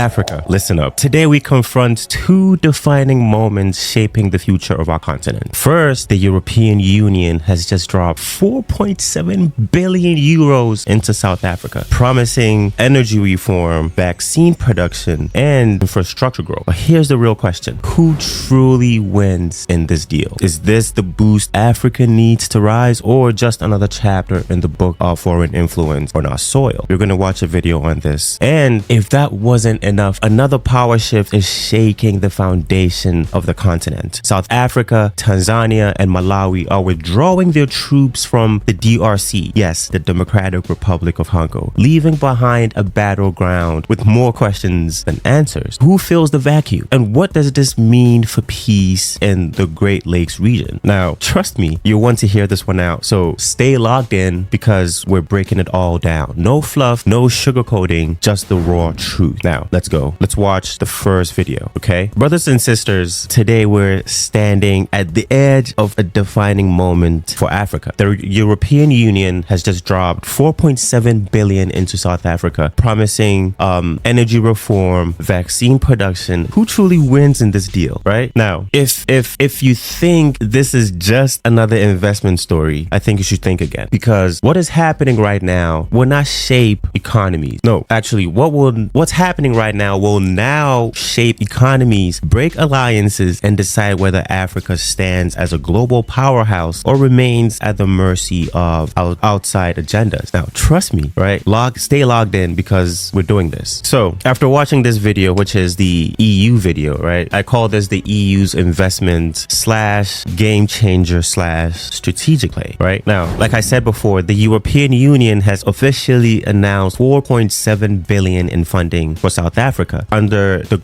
Africa, listen up. Today we confront two defining moments shaping the future of our continent. First, the European Union has just dropped 4.7 billion euros into South Africa, promising energy reform, vaccine production, and infrastructure growth. But here's the real question. Who truly wins in this deal? Is this the boost Africa needs to rise, or just another chapter in the book of foreign influence on our soil? We're going to watch a video on this. And if that wasn't enough, another power shift is shaking the foundation of the continent. South Africa, Tanzania, and Malawi are withdrawing their troops from the DRC, yes, the Democratic Republic of Congo, leaving behind a battleground with more questions than answers. Who fills the vacuum? And what does this mean for peace in the Great Lakes region? Now, trust me, you want to hear this one out, so stay logged in because we're breaking it all down. No fluff, no sugarcoating, just the raw truth. Now, let's go. Let's watch the first video, okay? Brothers and sisters, today we're standing at the edge of a defining moment for Africa. The European Union has just dropped 4.7 billion into South Africa, promising energy reform, vaccine production. Who truly wins in this deal, right? Now, if you think this is just another investment story, I think you should think again, because what is happening right now will not shape economies. No, actually, what's happening right now will now shape economies, break alliances, and decide whether Africa stands as a global powerhouse or remains at the mercy of outside agendas. Now, trust me, right? Stay logged in because we're doing this. So after watching this video, which is the EU video, right? I call this the EU's investment / game changer / strategic play, right? Now, like I said before, the European Union has officially announced 4.7 billion in funding for South Africa under the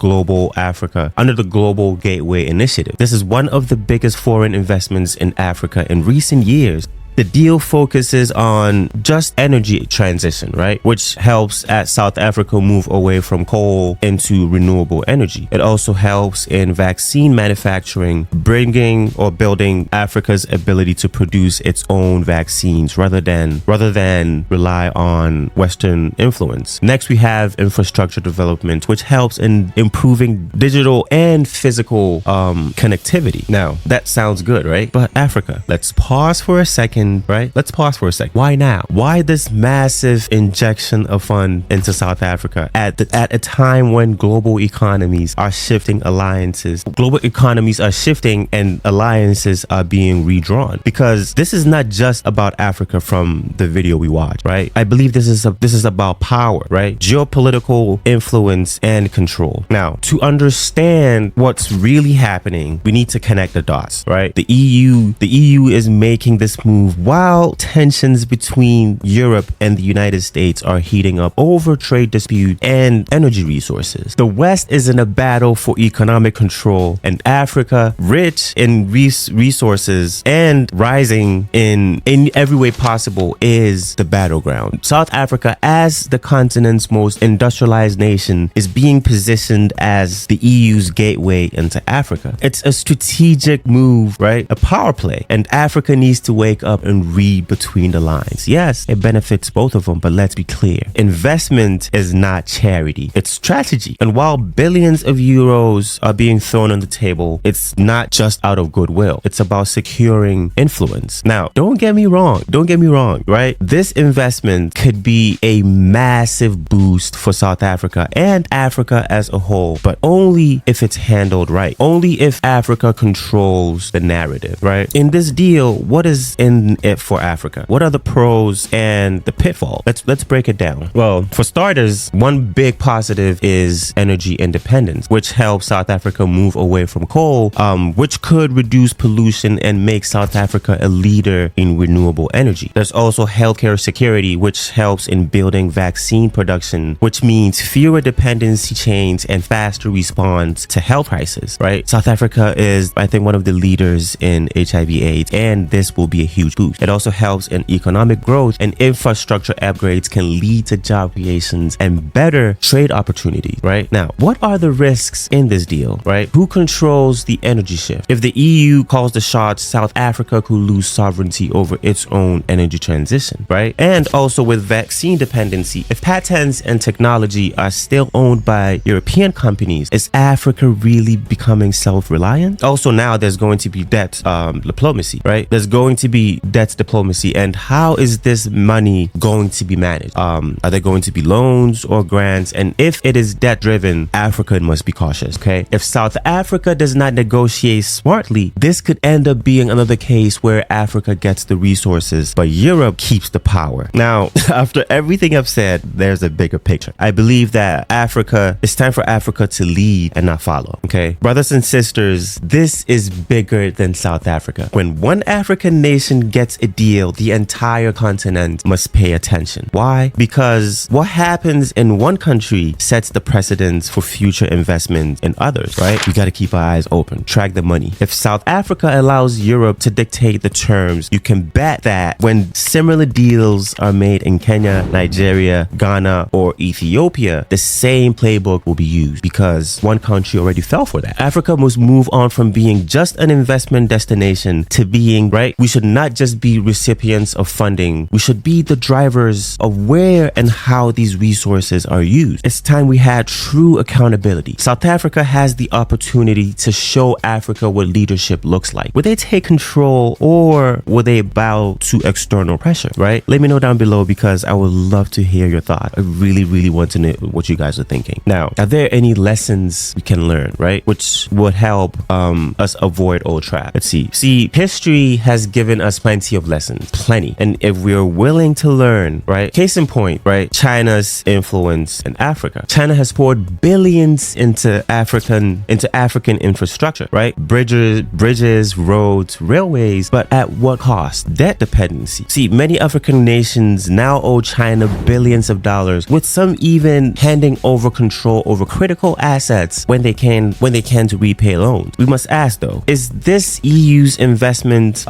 Global Gateway Initiative. This is one of the biggest foreign investments in Africa in recent years. The deal focuses on just energy transition, right? Which helps South Africa move away from coal into renewable energy. It also helps in vaccine manufacturing, building Africa's ability to produce its own vaccines rather than rely on Western influence. Next, we have infrastructure development, which helps in improving digital and physical connectivity. Now, that sounds good, right? But Africa, let's pause for a second. Right? Let's pause for a sec. Why now? Why this massive injection of fund into South Africa at a time when global economies are shifting alliances? Global economies are shifting and alliances are being redrawn, because this is not just about Africa from the video we watched, right? I believe this is about power, right? Geopolitical influence and control. Now, to understand what's really happening, we need to connect the dots, right? The EU is making this move while tensions between Europe and the United States are heating up over trade dispute and energy resources. The West is in a battle for economic control, and Africa, rich in resources and rising in every way possible, is the battleground. South Africa, as the continent's most industrialized nation, is being positioned as the EU's gateway into Africa. It's a strategic move, right? A power play, and Africa needs to wake up and read between the lines. Yes, it benefits both of them, but let's be clear. Investment is not charity. It's strategy. And while billions of euros are being thrown on the table, it's not just out of goodwill. It's about securing influence. Now, don't get me wrong, right? This investment could be a massive boost for South Africa and Africa as a whole, but only if it's handled right. Only if Africa controls the narrative, right? In this deal, what is in it for Africa? What are the pros and the pitfalls? Let's break it down. Well, for starters, one big positive is energy independence, which helps South Africa move away from coal, which could reduce pollution and make South Africa a leader in renewable energy. There's also healthcare security, which helps in building vaccine production, which means fewer dependency chains and faster response to health crises, right? South Africa is, I think, one of the leaders in HIV/AIDS, and this will be a huge boost. boost. It also helps in economic growth, and infrastructure upgrades can lead to job creations and better trade opportunities, right? Now, what are the risks in this deal, right? Who controls the energy shift? If the EU calls the shots, South Africa could lose sovereignty over its own energy transition, right? And also with vaccine dependency, if patents and technology are still owned by European companies, is Africa really becoming self-reliant? Also, now there's going to be debt diplomacy, right? There's going to be debt diplomacy, and how is this money going to be managed? Are there going to be loans or grants? And if it is debt driven, Africa must be cautious, okay? If South Africa does not negotiate smartly, this could end up being another case where Africa gets the resources, but Europe keeps the power. Now, after everything I've said, there's a bigger picture. I believe that it's time for Africa to lead and not follow, okay? Brothers and sisters, this is bigger than South Africa. When one African nation gets a deal, the entire continent must pay attention. Why? Because what happens in one country sets the precedence for future investment in others, right? We got to keep our eyes open, track the money. If South Africa allows Europe to dictate the terms, you can bet that when similar deals are made in Kenya, Nigeria, Ghana, or Ethiopia, the same playbook will be used because one country already fell for that. Africa must move on from being just an investment destination to being, right? We should not just be recipients of funding. We should be the drivers of where and how these resources are used. It's time we had true accountability. South Africa has the opportunity to show Africa what leadership looks like. Will they take control or will they bow to external pressure, right? Let me know down below because I would love to hear your thoughts. I really, really want to know what you guys are thinking. Now, are there any lessons we can learn, right? Which would help us avoid old traps. Let's see. See, history has given us plenty of lessons, plenty. And if we're willing to learn, right? Case in point, right? China's influence in Africa. China has poured billions into African infrastructure, right? Bridges, roads, railways, but at what cost? Debt dependency. See, many African nations now owe China billions of dollars, with some even handing over control over critical assets when they can to repay loans. We must ask though, is this EU's investment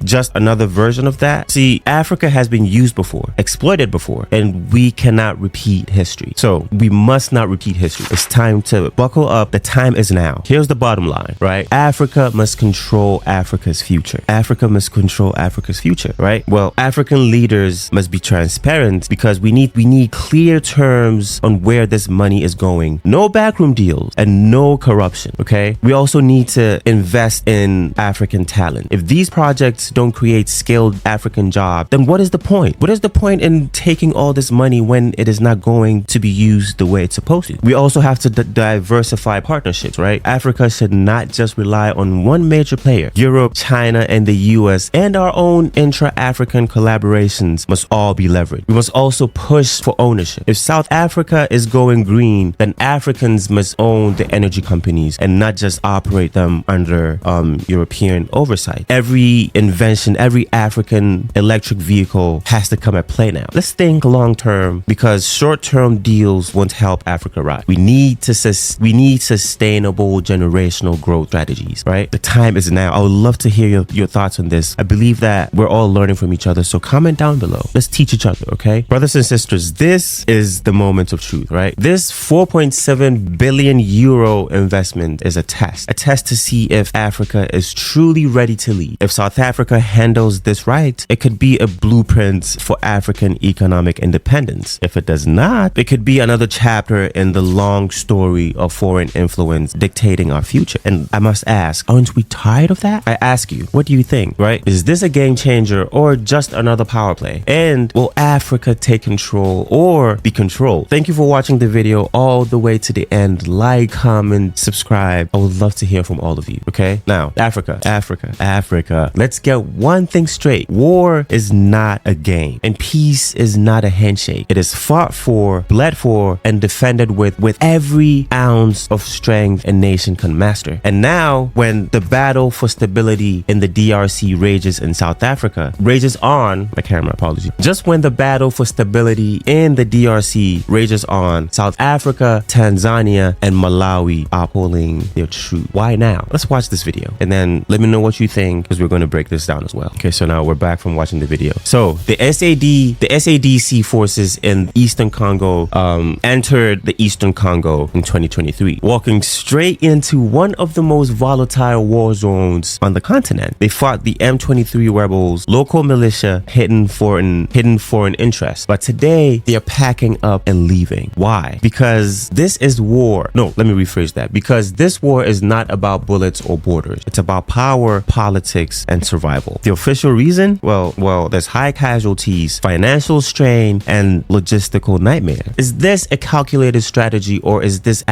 just another version of that? See, Africa has been used before, exploited before, and we cannot repeat history. So we must not repeat history. It's time to buckle up. The time is now. Here's the bottom line, right? Africa must control Africa's future. Africa must control Africa's future, right? Well, African leaders must be transparent because we need clear terms on where this money is going. No backroom deals and no corruption, okay? We also need to invest in African talent. If these projects don't create skilled African jobs, then what is the point? What is the point in taking all this money when it is not going to be used the way it's supposed to? We also have to diversify partnerships, right? Africa should not just rely on one major player. Europe, China, and the US, and our own intra-African collaborations must all be leveraged. We must also push for ownership. If South Africa is going green, then Africans must own the energy companies and not just operate them under European oversight. Every invention, every African electric vehicle has to come at play now. Let's think long term because short-term deals won't help Africa rise. We need sustainable generational growth strategies, right? The time is now. I would love to hear your thoughts on this. I believe that we're all learning from each other, so comment down below. Let's teach each other, okay? Brothers and sisters, this is the moment of truth, right? This 4.7 billion euro investment is a test to see if Africa is truly ready to lead. If South Africa handles this right, it could be a blueprint for African economic independence. If it does not, it could be another chapter in the long story of foreign influence dictating our future. And I must ask, aren't we tired of that? I ask you, what do you think, right? Is this a game changer or just another power play? And will Africa take control or be controlled? Thank you for watching the video all the way to the end. Like, comment, subscribe. I would love to hear from all of you, okay? Now, Africa. Let's get one thing straight. War is not a game, and peace is not a handshake. It is fought for, bled for, and defended with every ounce of strength a nation can master. And now, when the battle for stability in the DRC rages in South Africa, just when the battle for stability in the DRC rages on, South Africa, Tanzania, and Malawi are pulling their troops. Why now? Let's watch this video and then let me know what you think because we're going to break this down as well. well. Okay, so now we're back from watching the video. So the SADC forces in Eastern Congo entered the Eastern Congo in 2023, walking straight into one of the most volatile war zones on the continent. They fought the M23 rebels, local militia, hidden foreign interests. But today they are packing up and leaving. Why? Because this is war. No, let me rephrase that. Because this war is not about bullets or borders. It's about power, politics, and survival. The official reason? Well, there's high casualties, financial strain, and logistical nightmare. Is this a calculated strategy, or is this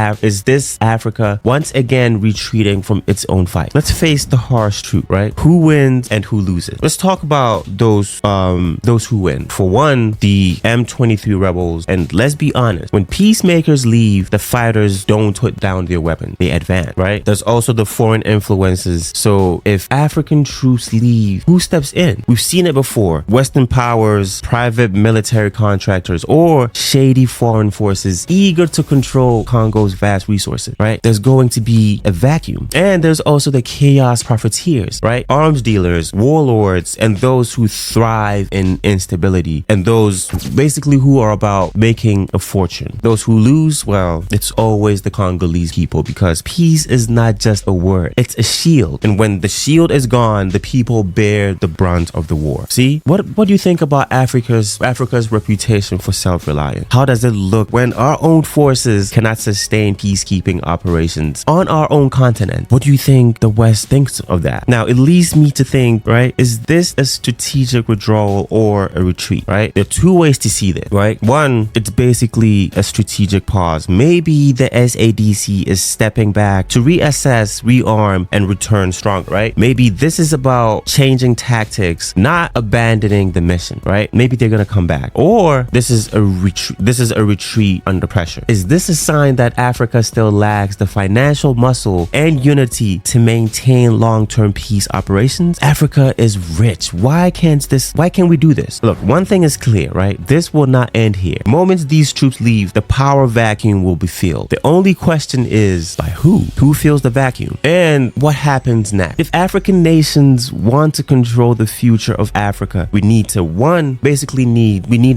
Africa once again retreating from its own fight? Let's face the harsh truth, right? Who wins and who loses? Let's talk about those who win. For one, the M23 rebels, and let's be honest, when peacemakers leave, the fighters don't put down their weapon, they advance, right? There's also the foreign influences. So if African troops leave, who steps in? We've seen it before. Western powers, private military contractors, or shady foreign forces eager to control Congo's vast resources, right? There's going to be a vacuum. And there's also the chaos profiteers, right? Arms dealers, warlords, and those who thrive in instability, and those basically who are about making a fortune. Those who lose, well, it's always the Congolese people, because peace is not just a word, it's a shield. And when the shield is gone, the people bear the brunt of the war. See, what do you think about Africa's reputation for self-reliance? How does it look when our own forces cannot sustain peacekeeping operations on our own continent? What do you think the West thinks of that? Now, it leads me to think, right, is this a strategic withdrawal or a retreat, right? There are two ways to see this, right? One, it's basically a strategic pause. Maybe the SADC is stepping back to reassess, rearm, and return stronger, right? Maybe this is about changing tactics, not abandoning the mission, right? Maybe they're gonna come back. Or this is a retreat under pressure. Is this a sign that Africa still lacks the financial muscle and unity to maintain long-term peace operations? Africa is rich. Why can't we do this? Look, one thing is clear, right? This will not end here. The moment these troops leave, the power vacuum will be filled. The only question is by who? Who fills the vacuum? And what happens next? If African nations want to control the future of Africa, we need a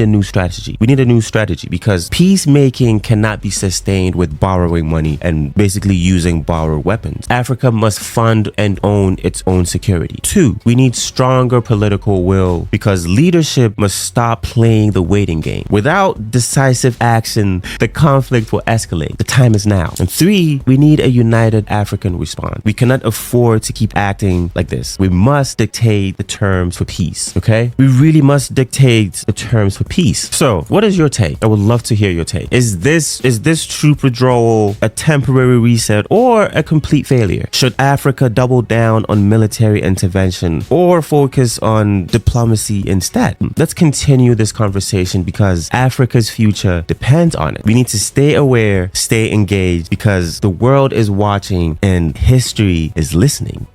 new strategy. We need a new strategy, because peacemaking cannot be sustained with borrowing money and basically using borrowed weapons. Africa must fund and own its own security. Two, we need stronger political will, because leadership must stop playing the waiting game. Without decisive action, the conflict will escalate. The time is now. And three, we need a united African response. We cannot afford to keep acting like this. We must dictate the terms for peace, okay? We really must dictate the terms for peace. So, what is your take? I would love to hear your take. Is this troop withdrawal a temporary reset or a complete failure? Should Africa double down on military intervention or focus on diplomacy instead? Let's continue this conversation, because Africa's future depends on it. We need to stay aware, stay engaged, because the world is watching and history is listening.